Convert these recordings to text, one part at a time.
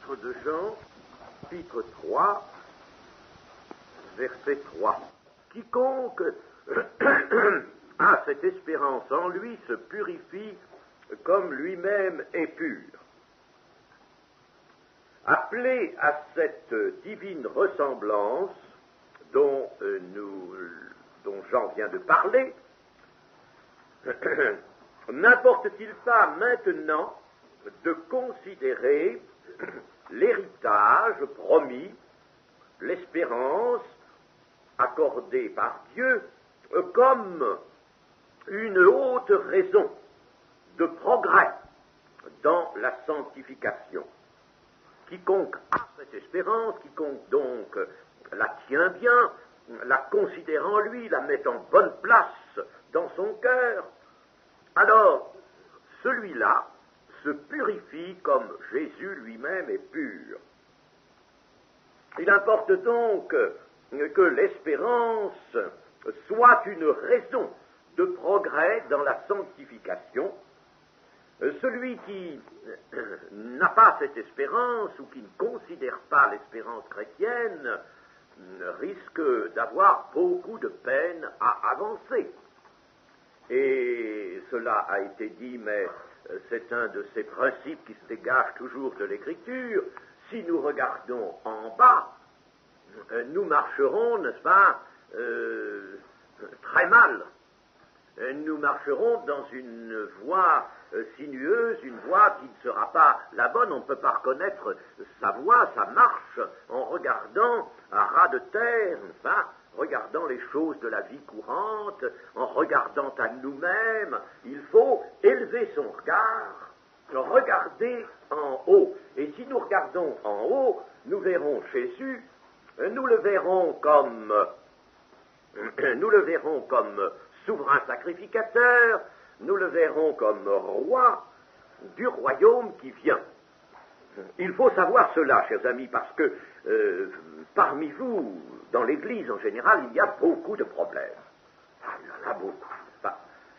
l'épître de Jean, chapitre 3, verset 3. Quiconque a cette espérance en lui se purifie comme lui-même est pur. Appelé à cette divine ressemblance dont Jean vient de parler, n'importe-t-il pas maintenant de considérer l'héritage promis, l'espérance accordée par Dieu comme une haute raison de progrès dans la sanctification. Quiconque a cette espérance, quiconque donc la tient bien, la considère en lui, la met en bonne place dans son cœur, alors celui-là se purifie comme Jésus lui-même est pur. Il importe donc que l'espérance soit une raison de progrès dans la sanctification. Celui qui n'a pas cette espérance ou qui ne considère pas l'espérance chrétienne risque d'avoir beaucoup de peine à avancer. Et cela a été dit, mais c'est un de ces principes qui se dégagent toujours de l'Écriture. Si nous regardons en bas, nous marcherons, n'est-ce pas, très mal. Nous marcherons dans une voie sinueuse, une voie qui ne sera pas la bonne. On ne peut pas reconnaître sa voie, sa marche, en regardant à ras de terre, enfin, regardant les choses de la vie courante, en regardant à nous-mêmes. Il faut élever son regard, regarder en haut. Et si nous regardons en haut, nous verrons Jésus, nous le verrons comme souverain sacrificateur, nous le verrons comme roi du royaume qui vient. Il faut savoir cela, chers amis, parce que parmi vous, dans l'Église en général, il y a beaucoup de problèmes. Il y en a beaucoup, enfin,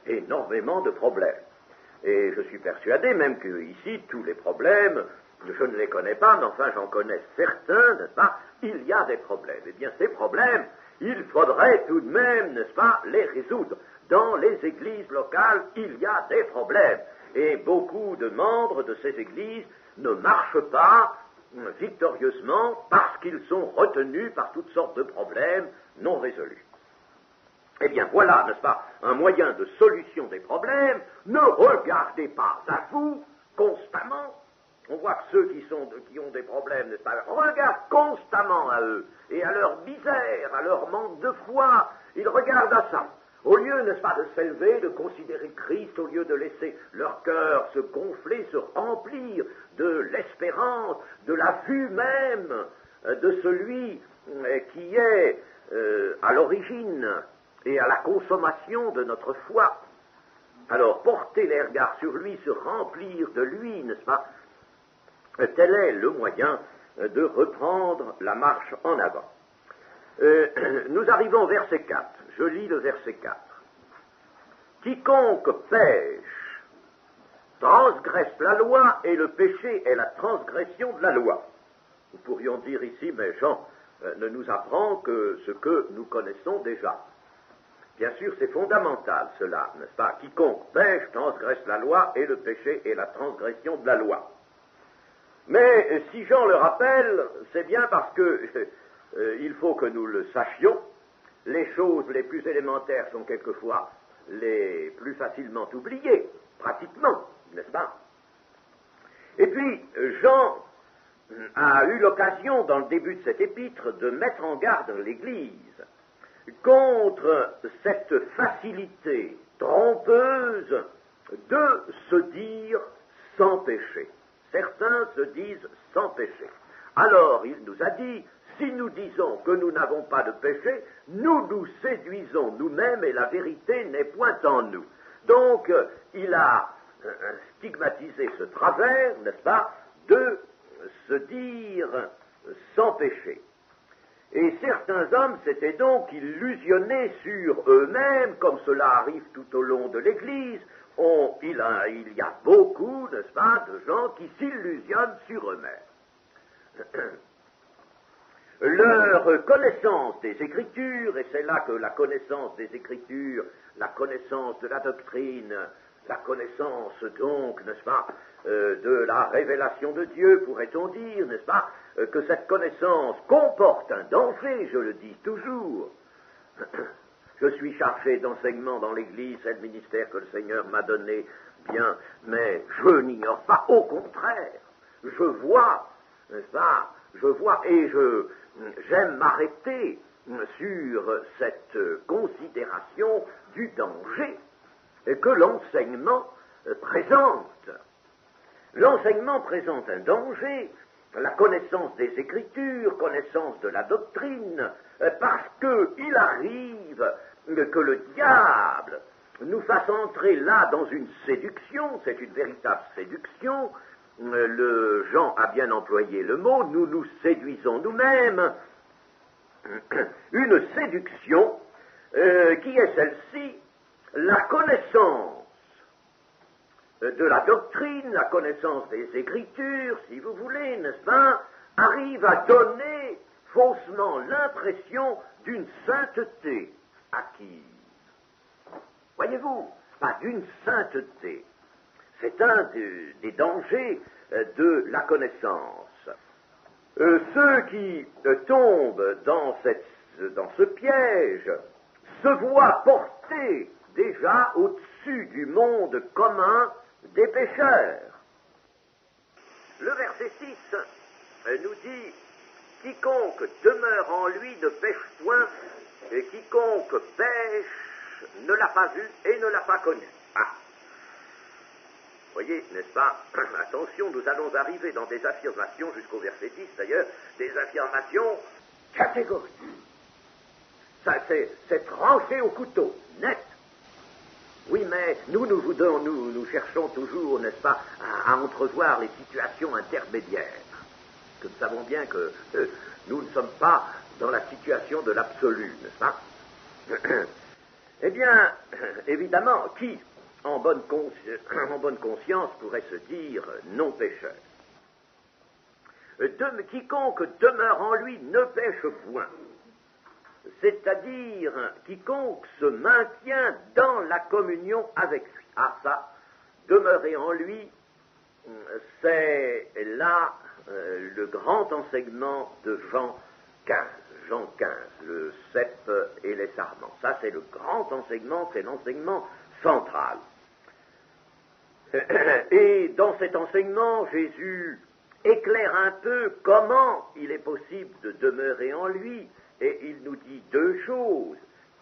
énormément de problèmes. Et je suis persuadé même qu'ici, tous les problèmes, je ne les connais pas, mais enfin j'en connais certains, n'est-ce pas? Il y a des problèmes. Eh bien, ces problèmes, il faudrait tout de même, n'est-ce pas, les résoudre. Dans les églises locales, il y a des problèmes. Et beaucoup de membres de ces églises ne marchent pas victorieusement parce qu'ils sont retenus par toutes sortes de problèmes non résolus. Eh bien, voilà, n'est-ce pas, un moyen de solution des problèmes. Ne regardez pas à vous constamment. On voit que ceux qui ont des problèmes, n'est-ce pas, regardent constamment à eux, et à leur misère, à leur manque de foi, ils regardent à ça. Au lieu, n'est-ce pas, de s'élever, de considérer Christ, au lieu de laisser leur cœur se gonfler, se remplir de l'espérance, de la vue même de celui qui est à l'origine et à la consommation de notre foi. Alors, porter les regards sur lui, se remplir de lui, n'est-ce pas? Tel est le moyen de reprendre la marche en avant. Nous arrivons au verset 4. Je lis le verset 4. Quiconque pêche transgresse la loi, et le péché est la transgression de la loi. Nous pourrions dire ici, mais Jean ne nous apprend que ce que nous connaissons déjà. Bien sûr, c'est fondamental cela, n'est-ce pas? Quiconque pêche transgresse la loi, et le péché est la transgression de la loi. Mais si Jean le rappelle, c'est bien parce que il faut que nous le sachions. Les choses les plus élémentaires sont quelquefois les plus facilement oubliées, pratiquement, n'est-ce pas? Et puis, Jean a eu l'occasion, dans le début de cet épître, de mettre en garde l'Église contre cette facilité trompeuse de se dire sans péché. Certains se disent sans péché. Alors, il nous a dit, si nous disons que nous n'avons pas de péché, nous nous séduisons nous-mêmes et la vérité n'est point en nous. Donc, il a stigmatisé ce travers, n'est-ce pas, de se dire sans péché. Et certains hommes s'étaient donc illusionnés sur eux-mêmes, comme cela arrive tout au long de l'Église. Il y a beaucoup, n'est-ce pas, de gens qui s'illusionnent sur eux-mêmes. leur connaissance des Écritures, et c'est là que la connaissance des Écritures, la connaissance de la doctrine, la connaissance donc, n'est-ce pas, de la révélation de Dieu, pourrait-on dire, n'est-ce pas, que cette connaissance comporte un danger, je le dis toujours. Je suis chargé d'enseignement dans l'Église, c'est le ministère que le Seigneur m'a donné, bien, mais je n'ignore pas, au contraire, je vois, n'est-ce pas, je vois et j'aime m'arrêter sur cette considération du danger que l'enseignement présente. L'enseignement présente un danger, la connaissance des Écritures, connaissance de la doctrine, parce qu'il arrive que le diable nous fasse entrer là dans une séduction, c'est une véritable séduction. Jean a bien employé le mot, nous nous séduisons nous-mêmes. Une séduction qui est celle-ci, la connaissance de la doctrine, la connaissance des Écritures, si vous voulez, n'est-ce pas, arrive à donner faussement l'impression d'une sainteté acquise. Voyez-vous, pas d'une sainteté. C'est un des dangers de la connaissance. Ceux qui tombent dans ce piège se voient portés déjà au-dessus du monde commun des pécheurs. Le verset 6 nous dit « Quiconque demeure en lui ne pêche point, et quiconque pêche ne l'a pas vu et ne l'a pas connu. » Ah. Voyez, n'est-ce pas? Attention, nous allons arriver dans des affirmations, jusqu'au verset 10 d'ailleurs, des affirmations catégoriques. Ça, c'est tranché au couteau, net. Oui, mais nous cherchons toujours, n'est-ce pas, à entrevoir les situations intermédiaires. Que nous savons bien que nous ne sommes pas dans la situation de l'absolu, n'est-ce pas? Eh bien, évidemment, qui, en bonne conscience, pourrait se dire non pécheur? Quiconque demeure en lui ne pêche point. C'est-à-dire quiconque se maintient dans la communion avec lui. Ah ça, demeurer en lui, c'est là le grand enseignement de Jean 15, le cep et les sarments. Ça, c'est le grand enseignement, c'est l'enseignement central. Et dans cet enseignement, Jésus éclaire un peu comment il est possible de demeurer en lui, et il nous dit deux choses.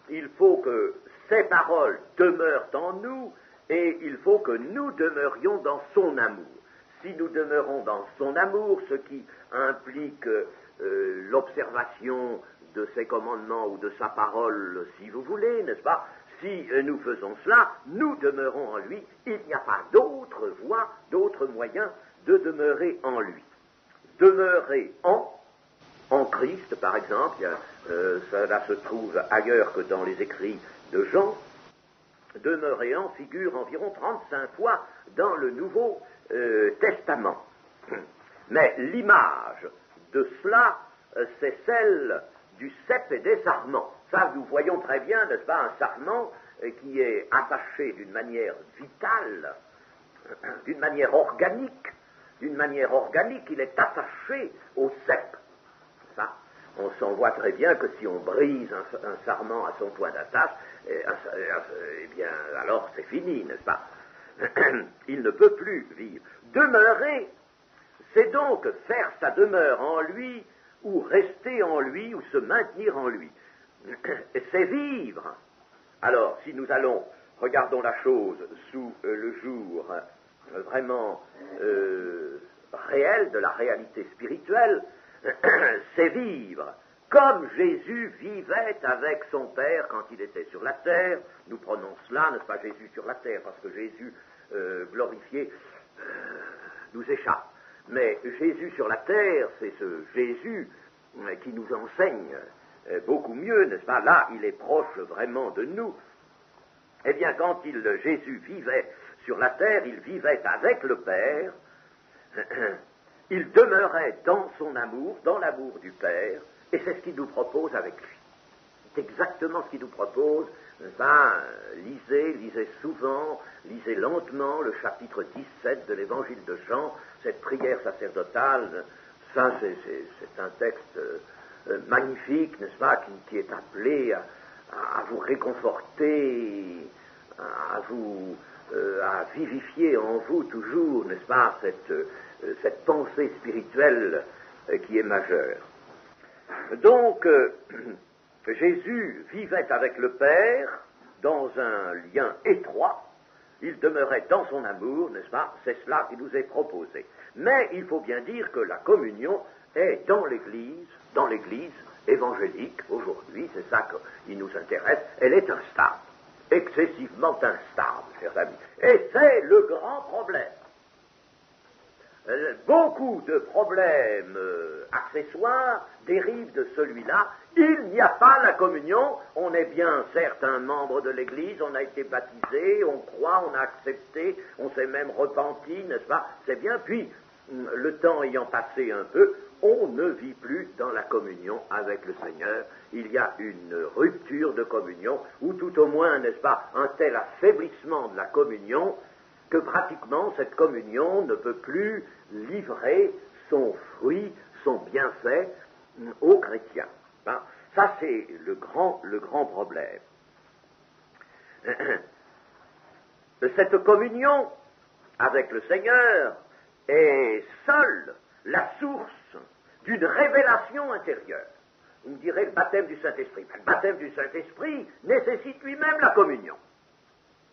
Il faut que ses paroles demeurent en nous, et il faut que nous demeurions dans son amour. Si nous demeurons dans son amour, ce qui implique l'observation de ses commandements ou de sa parole, si vous voulez, n'est-ce pas? Si nous faisons cela, nous demeurons en lui. Il n'y a pas d'autre voie, d'autre moyen de demeurer en lui. Demeurer en Christ, par exemple, cela se trouve ailleurs que dans les écrits de Jean. Demeurer en figure environ 35 fois dans le Nouveau Testament. Mais l'image de cela, c'est celle du cep et des sarments. Ça, nous voyons très bien, n'est-ce pas, un sarment qui est attaché d'une manière vitale, d'une manière organique, il est attaché au cep. Ça, on s'en voit très bien que si on brise un sarment à son point d'attache, eh bien, alors c'est fini, n'est-ce pas? Il ne peut plus vivre. Demeurer, c'est donc faire sa demeure en lui, ou rester en lui, ou se maintenir en lui. C'est vivre. Alors, si nous regardons la chose sous le jour vraiment réel de la réalité spirituelle, c'est vivre comme Jésus vivait avec son Père quand il était sur la terre. Nous prenons cela, n'est-ce pas, Jésus sur la terre, parce que Jésus glorifié nous échappe. Mais Jésus sur la terre, c'est ce Jésus qui nous enseigne beaucoup mieux, n'est-ce pas? Là, il est proche vraiment de nous. Eh bien, quand Jésus vivait sur la terre, il vivait avec le Père, il demeurait dans son amour, dans l'amour du Père, et c'est ce qu'il nous propose avec lui. C'est exactement ce qu'il nous propose. Lisez souvent, lisez lentement le chapitre 17 de l'évangile de Jean, cette prière sacerdotale. Ça, c'est un texte magnifique, n'est-ce pas, qui est appelé à vous réconforter, à vivifier en vous toujours, n'est-ce pas, cette pensée spirituelle qui est majeure. Donc, Jésus vivait avec le Père dans un lien étroit, il demeurait dans son amour, n'est-ce pas? C'est cela qui nous est proposé. Mais il faut bien dire que la communion est dans l'Église évangélique aujourd'hui, c'est ça qui nous intéresse, elle est instable, excessivement instable, chers amis. Et c'est le grand problème. Beaucoup de problèmes accessoires dérivent de celui-là. Il n'y a pas la communion. On est bien certes un membre de l'Église, on a été baptisé, on croit, on a accepté, on s'est même repenti, n'est-ce pas? C'est bien. Puis, le temps ayant passé un peu, on ne vit plus dans la communion avec le Seigneur. Il y a une rupture de communion, ou tout au moins, n'est-ce pas, un tel affaiblissement de la communion que pratiquement cette communion ne peut plus livrer son fruit, son bienfait aux chrétiens. Ça, c'est le grand problème. Cette communion avec le Seigneur est seule la source d'une révélation intérieure. Vous me direz le baptême du Saint-Esprit. Le baptême du Saint-Esprit nécessite lui-même la communion.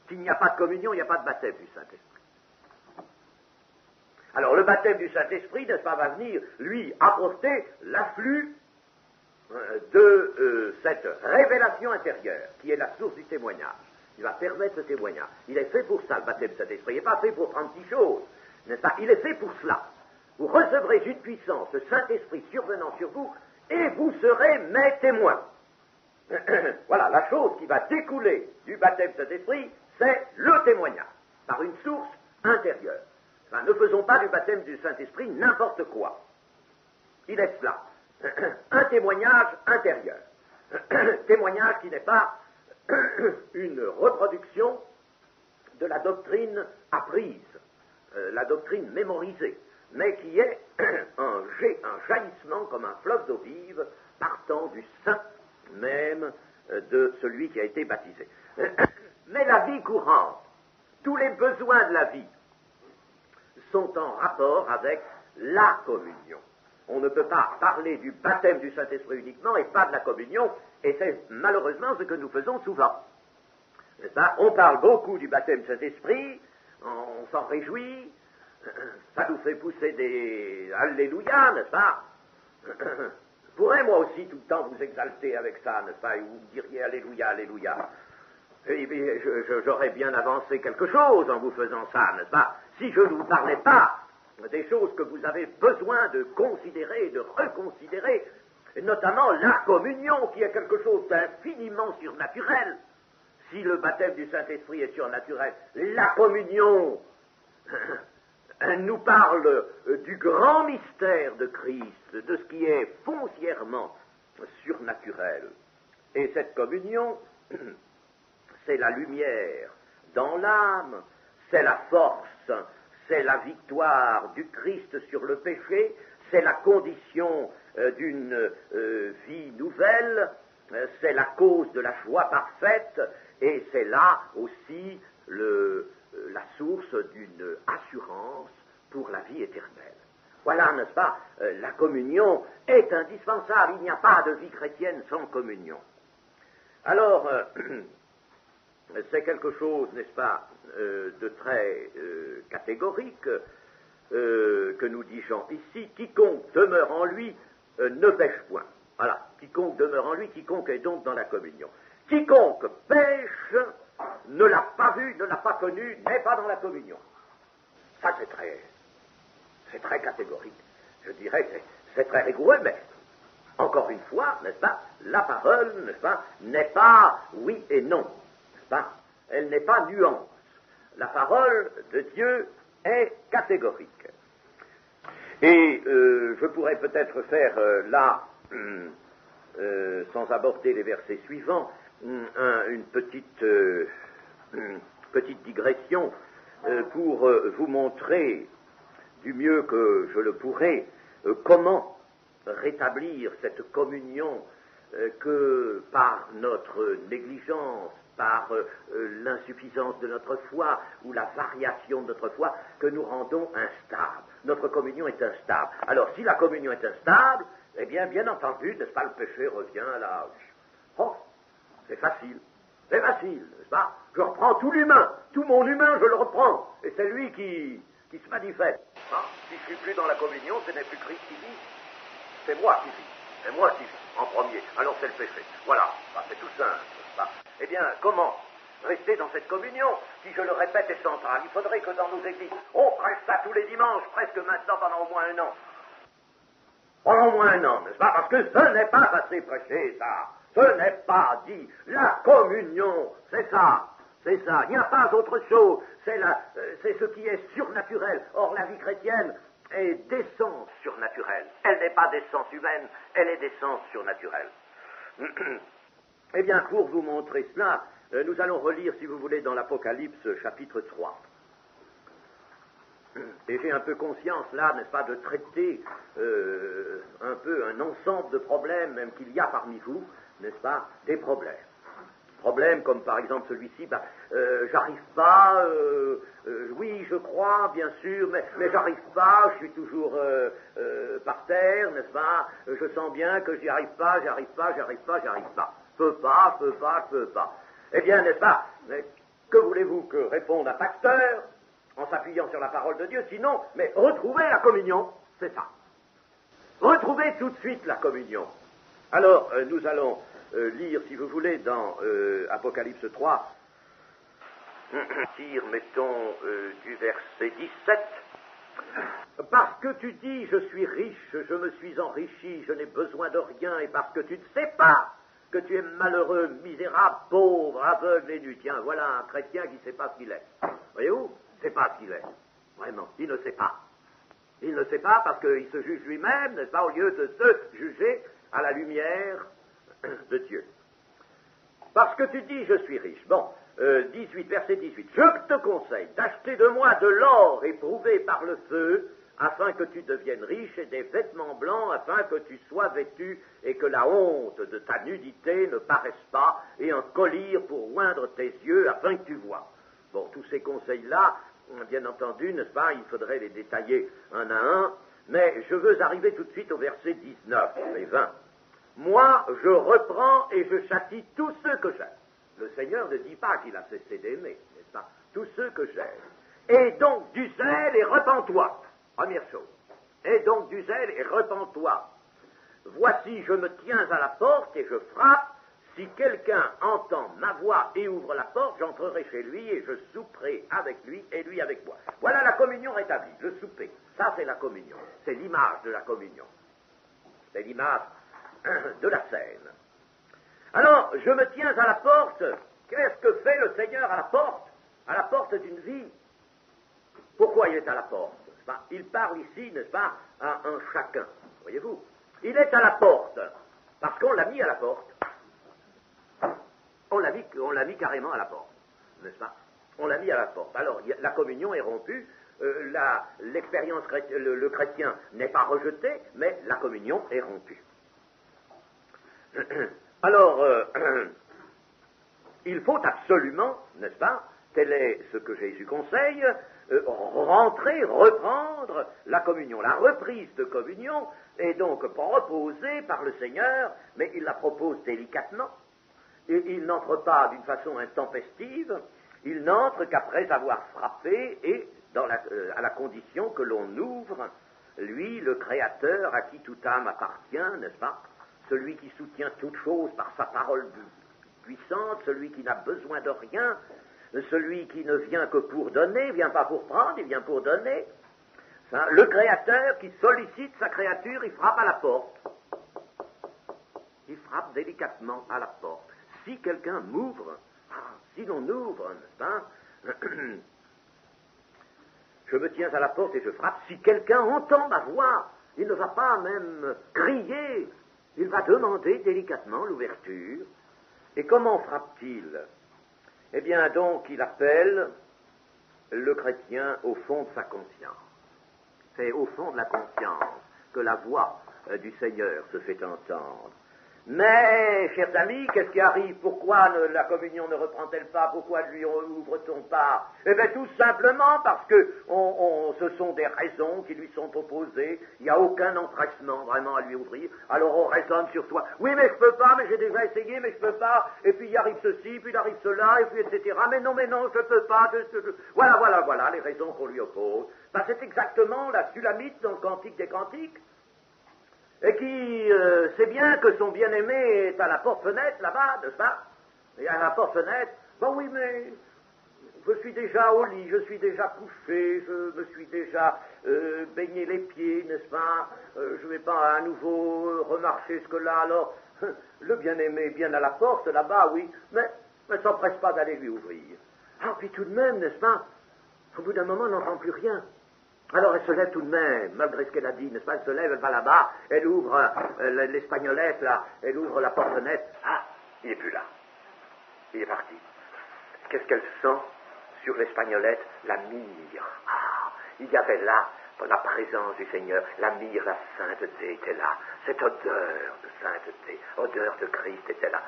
S'il n'y a pas de communion, il n'y a pas de baptême du Saint-Esprit. Alors le baptême du Saint-Esprit, n'est-ce pas, va venir, lui, apporter l'afflux de cette révélation intérieure, qui est la source du témoignage. Il va permettre ce témoignage. Il est fait pour ça, le baptême du Saint-Esprit. Il n'est pas fait pour 30 petites choses, n'est-ce pas? Il est fait pour cela. Vous recevrez une puissance, le Saint-Esprit survenant sur vous, et vous serez mes témoins. Voilà, la chose qui va découler du baptême du Saint-Esprit, c'est le témoignage, par une source intérieure. Enfin, ne faisons pas du baptême du Saint-Esprit n'importe quoi. Il est cela, un témoignage intérieur. Témoignage qui n'est pas une reproduction de la doctrine apprise, la doctrine mémorisée, mais qui est un jaillissement comme un fleuve d'eau vive partant du sein même de celui qui a été baptisé. Mais la vie courante, tous les besoins de la vie sont en rapport avec la communion. On ne peut pas parler du baptême du Saint-Esprit uniquement et pas de la communion, et c'est malheureusement ce que nous faisons souvent. On parle beaucoup du baptême du Saint-Esprit, on s'en réjouit, ça nous fait pousser des alléluia, n'est-ce pas? Je pourrais moi aussi tout le temps vous exalter avec ça, n'est-ce pas? Et vous diriez alléluia, alléluia. Et bien, j'aurais bien avancé quelque chose en vous faisant ça, n'est-ce pas? Si je ne vous parlais pas des choses que vous avez besoin de considérer, de reconsidérer, et notamment la communion, qui est quelque chose d'infiniment surnaturel. Si le baptême du Saint-Esprit est surnaturel, la communion nous parle du grand mystère de Christ, de ce qui est foncièrement surnaturel. Et cette communion, c'est la lumière dans l'âme, c'est la force, c'est la victoire du Christ sur le péché, c'est la condition d'une vie nouvelle, c'est la cause de la joie parfaite, et c'est là aussi la source d'une assurance pour la vie éternelle. Voilà, n'est-ce pas, la communion est indispensable, il n'y a pas de vie chrétienne sans communion. Alors, c'est quelque chose, n'est-ce pas, de très catégorique que nous dit Jean ici. Quiconque demeure en lui ne pêche point. Voilà, quiconque demeure en lui, quiconque est donc dans la communion. Quiconque pêche ne l'a pas vu, ne l'a pas connu, n'est pas dans la communion. Ça, c'est très catégorique. Je dirais que c'est très rigoureux, mais encore une fois, n'est-ce pas, la parole, n'est-ce pas, n'est pas oui et non. Elle n'est pas nuance. La parole de Dieu est catégorique. Et je pourrais peut-être faire là, sans aborder les versets suivants, une petite digression pour vous montrer du mieux que je le pourrai comment rétablir cette communion que par notre négligence, par l'insuffisance de notre foi ou la variation de notre foi, que nous rendons instable. Notre communion est instable. Alors, si la communion est instable, eh bien entendu, n'est-ce pas, le péché revient là. Oh, c'est facile, n'est-ce pas? Je reprends tout l'humain, tout mon humain, je le reprends, et c'est lui qui se manifeste. Ah, si je suis plus dans la communion, ce n'est plus Christ qui vit, c'est moi qui vis. C'est moi qui vis, en premier. Alors c'est le péché. Voilà, c'est tout simple, n'est-ce pas? Eh bien, comment rester dans cette communion, qui, je le répète, est centrale? Il faudrait que dans nos églises, on presse ça tous les dimanches, presque maintenant pendant au moins un an. Pendant au moins un an, n'est-ce pas? Parce que ce n'est pas assez prêché, ça. Ce n'est pas dit. La communion, c'est ça. C'est ça. Il n'y a pas autre chose. C'est ce qui est surnaturel. Or, la vie chrétienne est d'essence surnaturelle. Elle n'est pas d'essence humaine, elle est d'essence surnaturelle. Eh bien, pour vous montrer cela, nous allons relire, si vous voulez, dans l'Apocalypse, chapitre 3. Et j'ai un peu conscience, là, n'est-ce pas, de traiter un peu un ensemble de problèmes, même qu'il y a parmi vous, n'est-ce pas, des problèmes. Problèmes comme par exemple celui-ci, j'arrive pas, oui, je crois, bien sûr, mais j'arrive pas, je suis toujours par terre, n'est-ce pas, je sens bien que j'y arrive pas. Peux pas. Eh bien, n'est-ce pas, que voulez-vous que réponde un pasteur en s'appuyant sur la parole de Dieu? Sinon, mais retrouvez la communion, c'est ça. Retrouvez tout de suite la communion. Alors, nous allons lire, si vous voulez, dans Apocalypse 3, mettons, du verset 17. Parce que tu dis, je suis riche, je me suis enrichi, je n'ai besoin de rien, et parce que tu ne sais pas que tu es malheureux, misérable, pauvre, aveugle et nu. Tiens, voilà un chrétien qui ne sait pas ce qu'il est. Voyez-vous? Il ne sait pas ce qu'il est. Vraiment, il ne sait pas. Il ne sait pas parce qu'il se juge lui-même, n'est-ce pas, au lieu de se juger à la lumière de Dieu. Parce que tu dis, je suis riche. Bon, 18, verset 18. Je te conseille d'acheter de moi de l'or éprouvé par le feu, afin que tu deviennes riche, et des vêtements blancs, afin que tu sois vêtu, et que la honte de ta nudité ne paraisse pas, et un collier pour oindre tes yeux, afin que tu vois. Bon, tous ces conseils-là, bien entendu, n'est-ce pas, il faudrait les détailler un à un, mais je veux arriver tout de suite au verset 19 et 20. Moi, je reprends et je châtie tous ceux que j'aime. Le Seigneur ne dit pas qu'il a cessé d'aimer, n'est-ce pas? Tous ceux que j'aime. Et donc du zèle et repens-toi. Première chose. Et donc du zèle et repens-toi. Voici, je me tiens à la porte et je frappe. Si quelqu'un entend ma voix et ouvre la porte, j'entrerai chez lui et je souperai avec lui et lui avec moi. Voilà la communion rétablie, le souper. Ça, c'est la communion. C'est l'image de la communion. C'est l'image de la scène. Alors, je me tiens à la porte. Qu'est-ce que fait le Seigneur à la porte? À la porte d'une vie. Pourquoi il est à la porte? Il parle ici, n'est-ce pas, à un chacun. Voyez-vous? Il est à la porte, parce qu'on l'a mis à la porte. On l'a mis carrément à la porte, n'est-ce pas? On l'a mis à la porte. Alors, la communion est rompue, l'expérience, le chrétien n'est pas rejeté, mais la communion est rompue. Alors, il faut absolument, n'est-ce pas, tel est ce que Jésus conseille, reprendre la communion. La reprise de communion est donc proposée par le Seigneur, mais il la propose délicatement. Et il n'entre pas d'une façon intempestive, il n'entre qu'après avoir frappé et à la condition que l'on ouvre, lui, le Créateur, à qui toute âme appartient, n'est-ce pas, celui qui soutient toute chose par sa parole puissante, celui qui n'a besoin de rien, celui qui ne vient que pour donner, il vient pas pour prendre, il vient pour donner. Ça, le Créateur qui sollicite sa créature, il frappe à la porte. Il frappe délicatement à la porte. Si quelqu'un m'ouvre, si l'on ouvre, n'est-ce pas, je me tiens à la porte et je frappe. Si quelqu'un entend ma voix, il ne va pas même crier, il va demander délicatement l'ouverture. Et comment frappe-t-il? Eh bien, donc, il appelle le chrétien au fond de sa conscience. C'est au fond de la conscience que la voix du Seigneur se fait entendre. Mais, chers amis, qu'est-ce qui arrive? Pourquoi la communion ne reprend-elle pas? Pourquoi ne lui ouvre-t-on pas? Eh bien, tout simplement parce que ce sont des raisons qui lui sont opposées. Il n'y a aucun empressement vraiment à lui ouvrir. Alors on raisonne sur soi. Oui, mais je peux pas, mais j'ai déjà essayé, mais je peux pas. Et puis il arrive ceci, puis il arrive cela, et puis etc. Mais non, je peux pas. Voilà les raisons qu'on lui oppose. Ben, c'est exactement la Sulamite dans le Cantique des Cantiques. Et qui sait bien que son bien-aimé est à la porte-fenêtre, là-bas, n'est-ce pas? Et à la porte-fenêtre, bon oui, mais je suis déjà au lit, je suis déjà couché, je me suis déjà baigné les pieds, n'est-ce pas? Je ne vais pas à nouveau remarcher jusque-là, alors le bien-aimé est bien à la porte, là-bas, oui, mais ne s'empresse pas d'aller lui ouvrir. Ah, puis tout de même, n'est-ce pas? Au bout d'un moment, on n'entend plus rien. Alors elle se lève tout de même, malgré ce qu'elle a dit, n'est-ce pas? Elle se lève, elle va là-bas, elle ouvre l'espagnolette, là, elle ouvre la porte-fenêtre. Ah, il n'est plus là. Il est parti. Qu'est-ce qu'elle sent sur l'espagnolette? La myrrhe. Ah, il y avait là la présence du Seigneur, la myrrhe, la sainteté était là. Cette odeur de sainteté, odeur de Christ était là.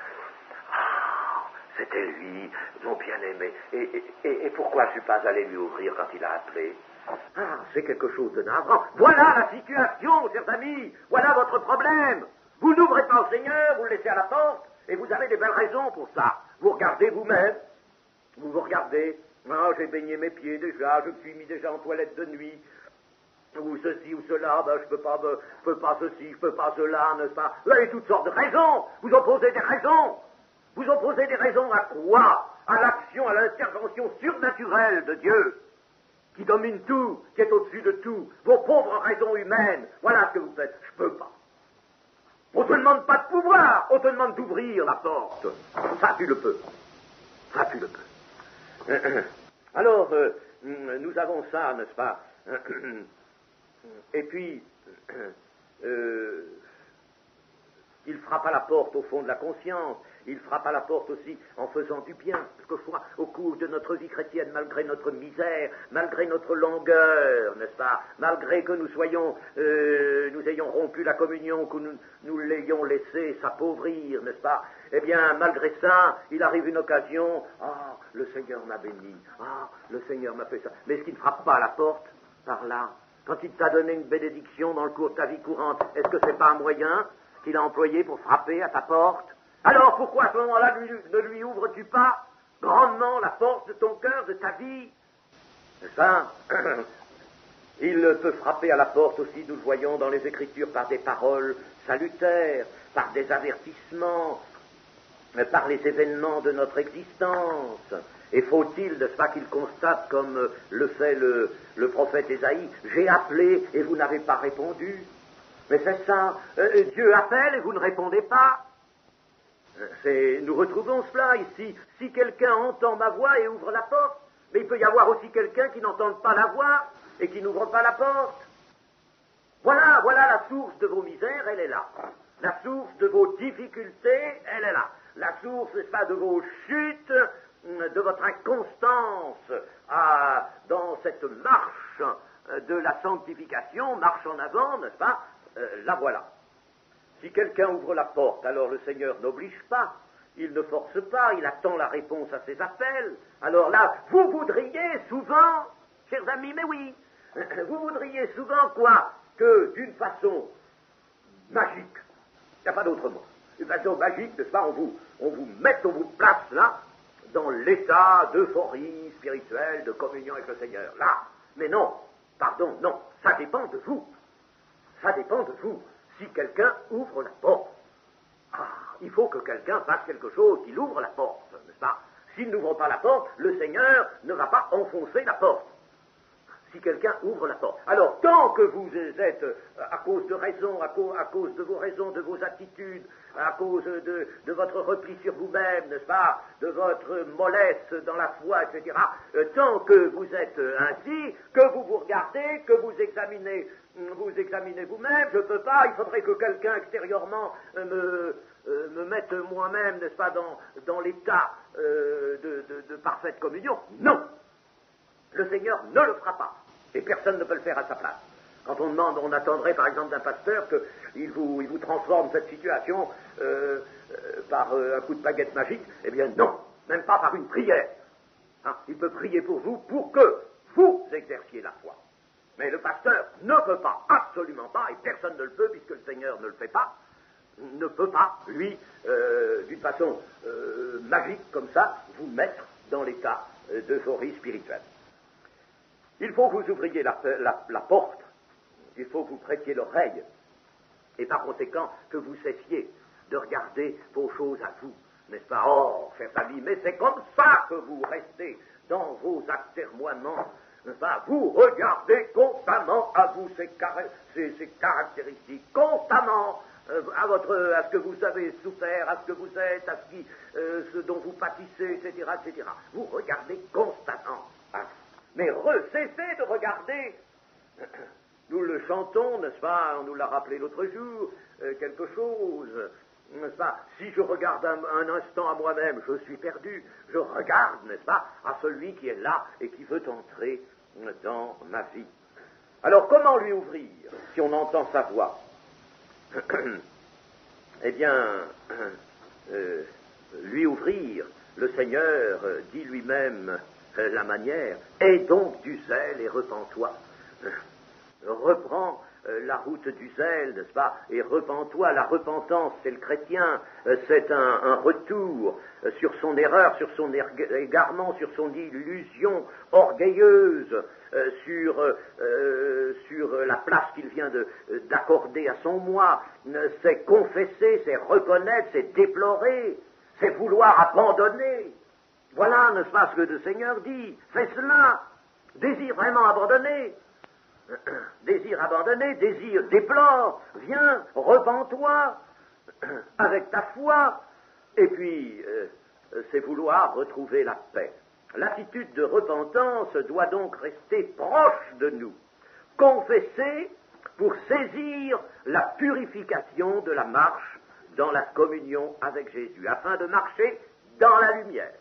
Ah, c'était lui, mon bien-aimé. Et pourquoi je ne suis pas allé lui ouvrir quand il a appelé? Ah, c'est quelque chose de navrant. Voilà la situation, chers amis. Voilà votre problème. Vous n'ouvrez pas au Seigneur, vous le laissez à la porte, et vous avez des belles raisons pour ça. Vous regardez vous-même. Vous regardez. Ah, j'ai baigné mes pieds déjà, je me suis mis déjà en toilette de nuit. Ou ceci ou cela, ben, je peux pas ceci, je peux pas cela, n'est-ce pas? Vous avez toutes sortes de raisons. Vous opposez des raisons. Vous opposez des raisons à quoi? À l'action, à l'intervention surnaturelle de Dieu, qui domine tout, qui est au-dessus de tout, vos pauvres raisons humaines, voilà ce que vous faites. Je peux pas. On te demande pas de pouvoir, on te demande d'ouvrir la porte. Ça, tu le peux. Ça, tu le peux. Alors, nous avons ça, n'est-ce pas? Et puis, il frappe à la porte au fond de la conscience. Il frappe à la porte aussi en faisant du bien. Quelquefois, au cours de notre vie chrétienne, malgré notre misère, malgré notre langueur, n'est-ce pas? Malgré que nous ayons rompu la communion, que nous l'ayons laissé s'appauvrir, n'est-ce pas? Eh bien, malgré ça, il arrive une occasion. Ah, le Seigneur m'a béni. Ah, le Seigneur m'a fait ça. Mais est-ce qu'il ne frappe pas à la porte, par là? Quand il t'a donné une bénédiction dans le cours de ta vie courante, est-ce que c'est pas un moyen qu'il a employé pour frapper à ta porte? Alors pourquoi à ce moment-là ne lui ouvres-tu pas grandement la porte de ton cœur, de ta vie? C'est ça. Il peut frapper à la porte aussi, nous le voyons dans les Écritures, par des paroles salutaires, par des avertissements, par les événements de notre existence. Et faut-il, n'est-ce pas, qu'il constate, comme le fait le prophète Ésaïe, j'ai appelé et vous n'avez pas répondu. Mais c'est ça, Dieu appelle et vous ne répondez pas. Nous retrouvons cela ici. Si quelqu'un entend ma voix et ouvre la porte, mais il peut y avoir aussi quelqu'un qui n'entende pas la voix et qui n'ouvre pas la porte. Voilà la source de vos misères, elle est là. La source de vos difficultés, elle est là. La source, n'est-ce pas, de vos chutes, de votre inconstance dans cette marche de la sanctification, marche en avant, n'est-ce pas, la voilà. Si quelqu'un ouvre la porte, alors le Seigneur n'oblige pas, il ne force pas, il attend la réponse à ses appels. Alors là, vous voudriez souvent, chers amis, mais oui, vous voudriez souvent quoi? Que d'une façon magique, il n'y a pas d'autre mot, d'une façon magique, n'est-ce pas, on vous place là, dans l'état d'euphorie spirituelle, de communion avec le Seigneur. Là, mais non, pardon, non, ça dépend de vous. Ça dépend de vous. Si quelqu'un ouvre la porte, il faut que quelqu'un fasse quelque chose, qu'il ouvre la porte, n'est-ce pas? S'il n'ouvre pas la porte, le Seigneur ne va pas enfoncer la porte. si quelqu'un ouvre la porte. Alors, tant que vous êtes, à cause de raisons, à cause de vos raisons, de vos attitudes, à cause de votre repli sur vous-même, n'est-ce pas, de votre mollesse dans la foi, etc., tant que vous êtes ainsi, que vous vous regardez, que vous examinez vous-même, je ne peux pas, il faudrait que quelqu'un extérieurement me mette moi-même, n'est-ce pas, dans l'état de parfaite communion. Non! Le Seigneur ne le fera pas. Et personne ne peut le faire à sa place. Quand on demande, on attendrait par exemple d'un pasteur qu'il vous transforme cette situation par un coup de baguette magique. Eh bien non, même pas par une prière. Hein, il peut prier pour vous pour que vous exerciez la foi. Mais le pasteur ne peut pas, absolument pas, et personne ne le peut puisque le Seigneur ne le fait pas, ne peut pas, lui, d'une façon magique comme ça, vous mettre dans l'état d'euphorie spirituelle. Il faut que vous ouvriez la porte, il faut que vous prêtiez l'oreille, et par conséquent que vous cessiez de regarder vos choses à vous, n'est-ce pas? Oh, chers amis, mais c'est comme ça que vous restez dans vos atermoiements, n'est-ce pas? Vous regardez constamment à vous ces caractéristiques, constamment à ce que vous avez souffert, à ce que vous êtes, à ce dont vous pâtissez, etc., etc. Vous regardez constamment à vous. Mais cessez de regarder. Nous le chantons, n'est-ce pas? On nous l'a rappelé l'autre jour, quelque chose, n'est-ce pas? Si je regarde un instant à moi-même, je suis perdu. Je regarde, n'est-ce pas, à celui qui est là et qui veut entrer dans ma vie. Alors, comment lui ouvrir si on entend sa voix? Eh bien, lui ouvrir, le Seigneur dit lui-même la manière, aie donc du zèle et repens-toi. Reprends la route du zèle, n'est-ce pas, et repens-toi. La repentance, c'est le chrétien, c'est un retour sur son erreur, sur son égarement, sur son illusion orgueilleuse, sur la place qu'il vient d'accorder à son moi. C'est confesser, c'est reconnaître, c'est déplorer, c'est vouloir abandonner. Voilà, n'est-ce pas, ce que le Seigneur dit. Fais cela. Désir vraiment abandonné. Désir abandonné, désir déplore. Viens, repens-toi avec ta foi. Et puis, c'est vouloir retrouver la paix. L'attitude de repentance doit donc rester proche de nous. Confesser pour saisir la purification de la marche dans la communion avec Jésus, afin de marcher dans la lumière.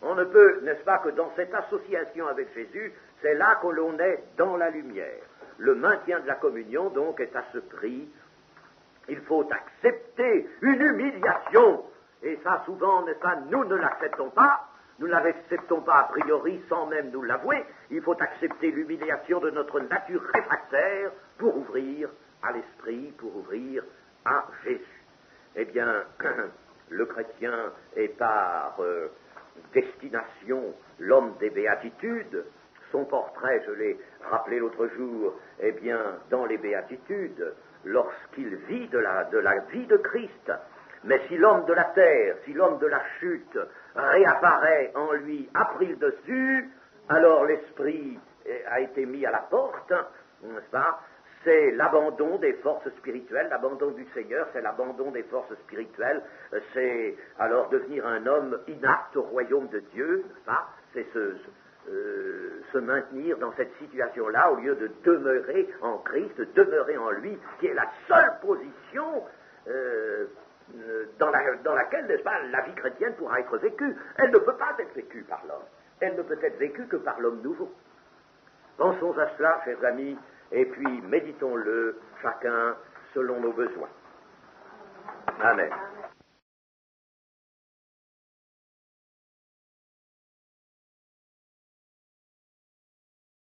On ne peut, n'est-ce pas, que dans cette association avec Jésus, c'est là que l'on est dans la lumière. Le maintien de la communion, donc, est à ce prix. Il faut accepter une humiliation. Et ça, souvent, n'est-ce pas, nous ne l'acceptons pas. Nous ne l'acceptons pas a priori sans même nous l'avouer. Il faut accepter l'humiliation de notre nature réfractaire pour ouvrir à l'esprit, pour ouvrir à Jésus. Eh bien, le chrétien est par destination l'homme des béatitudes. Son portrait, je l'ai rappelé l'autre jour, eh bien, dans les béatitudes, lorsqu'il vit de la vie de Christ. Mais si l'homme de la terre, si l'homme de la chute réapparaît en lui, a pris le dessus, alors l'esprit a été mis à la porte, n'est-ce pas? C'est l'abandon des forces spirituelles, l'abandon du Seigneur, c'est l'abandon des forces spirituelles, c'est alors devenir un homme inapte au royaume de Dieu, n'est-ce pas? C'est se maintenir dans cette situation-là au lieu de demeurer en Christ, demeurer en lui, qui est la seule position dans laquelle, n'est-ce pas, la vie chrétienne pourra être vécue. Elle ne peut pas être vécue par l'homme. Elle ne peut être vécue que par l'homme nouveau. Pensons à cela, chers amis, et puis méditons-le chacun selon nos besoins. Amen.